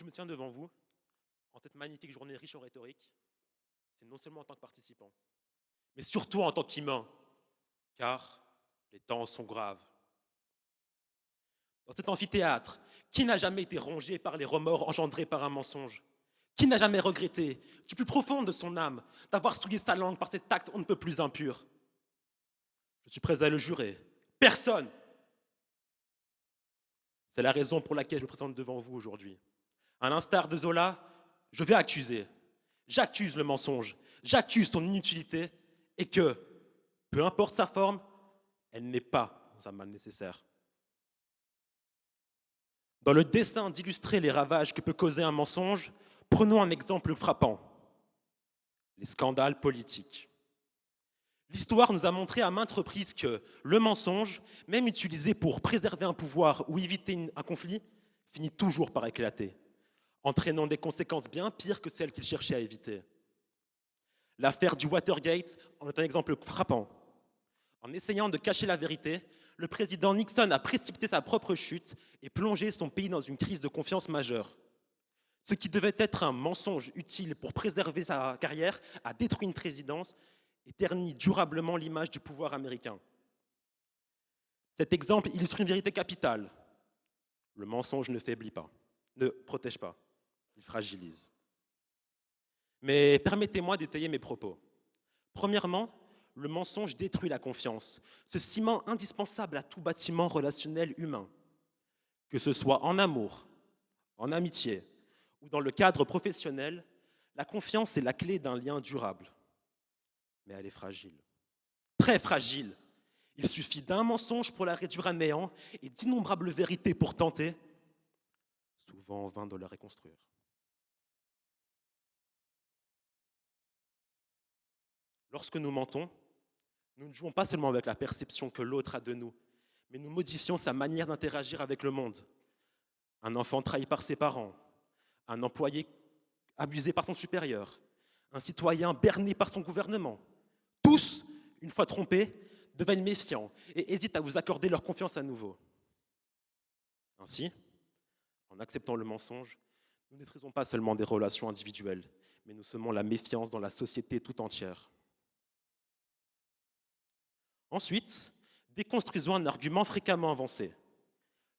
je me tiens devant vous, en cette magnifique journée riche en rhétorique, c'est non seulement en tant que participant, mais surtout en tant qu'humain, car les temps sont graves. Dans cet amphithéâtre, qui n'a jamais été rongé par les remords engendrés par un mensonge? Qui n'a jamais regretté, du plus profond de son âme, d'avoir souillé sa langue par cet acte on ne peut plus impur? Je suis prêt à le jurer. Personne! C'est la raison pour laquelle je me présente devant vous aujourd'hui. À l'instar de Zola, je vais accuser. J'accuse le mensonge, j'accuse son inutilité et que, peu importe sa forme, elle n'est pas un mal nécessaire. Dans le dessein d'illustrer les ravages que peut causer un mensonge, prenons un exemple frappant, les scandales politiques. L'histoire nous a montré à maintes reprises que le mensonge, même utilisé pour préserver un pouvoir ou éviter un conflit, finit toujours par éclater, entraînant des conséquences bien pires que celles qu'il cherchait à éviter. L'affaire du Watergate en est un exemple frappant. En essayant de cacher la vérité, le président Nixon a précipité sa propre chute et plongé son pays dans une crise de confiance majeure. Ce qui devait être un mensonge utile pour préserver sa carrière a détruit une présidence et ternit durablement l'image du pouvoir américain. Cet exemple illustre une vérité capitale. Le mensonge ne faiblit pas, ne protège pas, il fragilise. Mais permettez-moi d'étayer mes propos. Premièrement, le mensonge détruit la confiance, ce ciment indispensable à tout bâtiment relationnel humain. Que ce soit en amour, en amitié ou dans le cadre professionnel, la confiance est la clé d'un lien durable. Mais elle est fragile, très fragile. Il suffit d'un mensonge pour la réduire à néant et d'innombrables vérités pour tenter, souvent en vain, de la reconstruire. Lorsque nous mentons, nous ne jouons pas seulement avec la perception que l'autre a de nous, mais nous modifions sa manière d'interagir avec le monde. Un enfant trahi par ses parents, un employé abusé par son supérieur, un citoyen berné par son gouvernement. Tous, une fois trompés, deviennent méfiants et hésitent à vous accorder leur confiance à nouveau. Ainsi, en acceptant le mensonge, nous ne détruisons pas seulement des relations individuelles, mais nous semons la méfiance dans la société tout entière. Ensuite, déconstruisons un argument fréquemment avancé.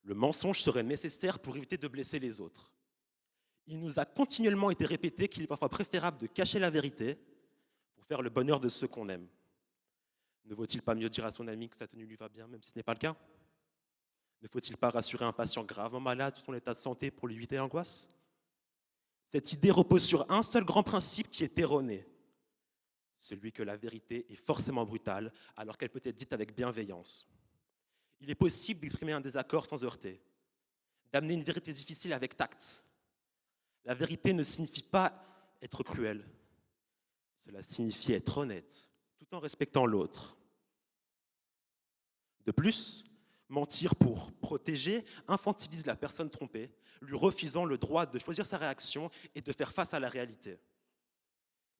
Le mensonge serait nécessaire pour éviter de blesser les autres. Il nous a continuellement été répété qu'il est parfois préférable de cacher la vérité pour faire le bonheur de ceux qu'on aime. Ne vaut-il pas mieux dire à son ami que sa tenue lui va bien, même si ce n'est pas le cas? Ne faut-il pas rassurer un patient gravement malade sur son état de santé pour lui éviter l'angoisse? Cette idée repose sur un seul grand principe qui est erroné, celui que la vérité est forcément brutale alors qu'elle peut être dite avec bienveillance. Il est possible d'exprimer un désaccord sans heurter, d'amener une vérité difficile avec tact. La vérité ne signifie pas être cruel, cela signifie être honnête, tout en respectant l'autre. De plus, mentir pour protéger infantilise la personne trompée, lui refusant le droit de choisir sa réaction et de faire face à la réalité.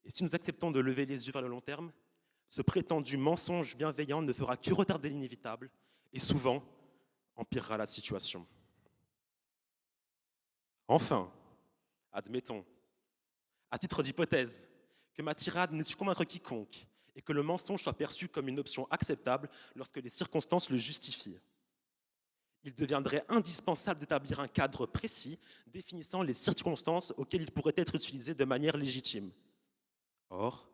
Et si nous acceptons de lever les yeux vers le long terme, ce prétendu mensonge bienveillant ne fera que retarder l'inévitable et souvent empirera la situation. Enfin, admettons, à titre d'hypothèse, que ma tirade ne tue convaincre quiconque et que le mensonge soit perçu comme une option acceptable lorsque les circonstances le justifient. Il deviendrait indispensable d'établir un cadre précis définissant les circonstances auxquelles il pourrait être utilisé de manière légitime. Or,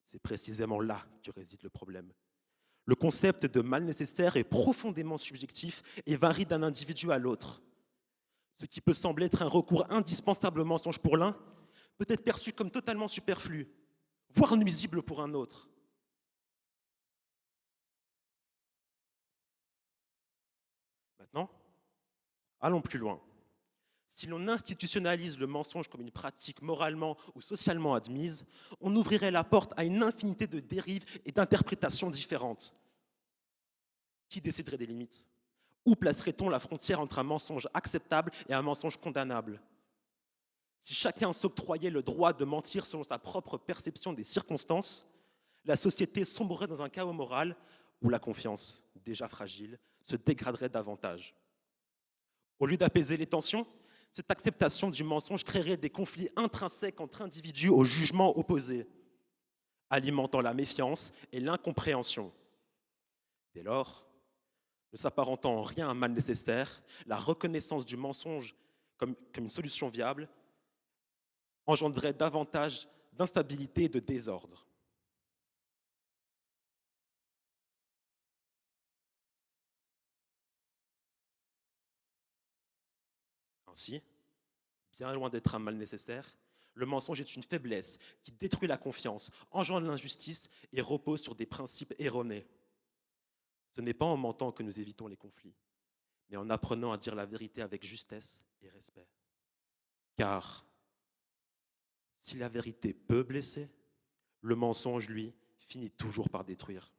c'est précisément là que réside le problème. Le concept de mal nécessaire est profondément subjectif et varie d'un individu à l'autre. Ce qui peut sembler être un recours indispensable au mensonge pour l'un peut être perçu comme totalement superflu, voire nuisible pour un autre. Maintenant, allons plus loin. Si l'on institutionnalise le mensonge comme une pratique moralement ou socialement admise, on ouvrirait la porte à une infinité de dérives et d'interprétations différentes. Qui déciderait des limites? Où placerait-on la frontière entre un mensonge acceptable et un mensonge condamnable? Si chacun s'octroyait le droit de mentir selon sa propre perception des circonstances, la société sombrerait dans un chaos moral où la confiance, déjà fragile, se dégraderait davantage. Au lieu d'apaiser les tensions, cette acceptation du mensonge créerait des conflits intrinsèques entre individus aux jugements opposés, alimentant la méfiance et l'incompréhension. Dès lors, ne s'apparentant en rien à un mal nécessaire, la reconnaissance du mensonge comme une solution viable engendrerait davantage d'instabilité et de désordre. Ainsi, bien loin d'être un mal nécessaire, le mensonge est une faiblesse qui détruit la confiance, engendre l'injustice et repose sur des principes erronés. Ce n'est pas en mentant que nous évitons les conflits, mais en apprenant à dire la vérité avec justesse et respect. Car si la vérité peut blesser, le mensonge, lui, finit toujours par détruire.